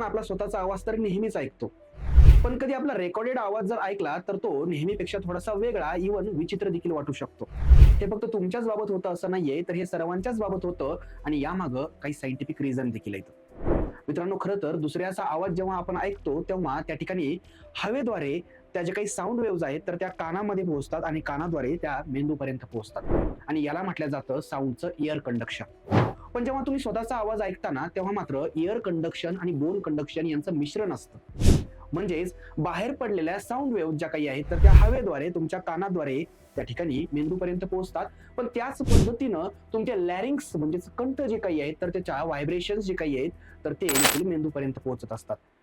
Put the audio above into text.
आपण आपला स्वतःचा आवाज तर नेहमीच ऐकतो, पण कधी आपला रेकॉर्डेड आवाज जर ऐकला तर तो नेहमीपेक्षा थोडासा वेगळा, इव्हन विचित्र देखील वाटू शकतो. हे फक्त तुमच्याच बाबत होतं असं नाहीये, तर हे सर्वांच्याच बाबत होतं आणि यामागं काही सायंटिफिक रिझन देखील आहेत. मित्रांनो, खरं तर दुसऱ्याचा आवाज जेव्हा आपण ऐकतो तेव्हा त्या ठिकाणी हवेद्वारे त्या जे काही साऊंड वेव्हज आहेत तर त्या कानामध्ये पोहोचतात आणि कानाद्वारे त्या मेंदूपर्यंत पोहोचतात आणि याला म्हटलं जातं साऊंडचं एअर कंडक्शन. पण जेव्हा तुम्ही स्वतःचा आवाज ऐकता तेव्हा मात्र एअर कंडक्शन आणि बोन कंडक्शन यांचं मिश्रण असतं. म्हणजेच बाहेर पडलेल्या साऊंड वेव्ह ज्या काही आहेत तर त्या हवेद्वारे तुमच्या कानाद्वारे त्या ठिकाणी मेंदूपर्यंत पोहोचतात, पण त्याच पद्धतीनं तुमचे लॅरिंग्स म्हणजेच कंठ जे काही आहेत तर त्याच्या व्हायब्रेशन्स जे काही आहेत तर ते देखील मेंदूपर्यंत पोहोचत असतात.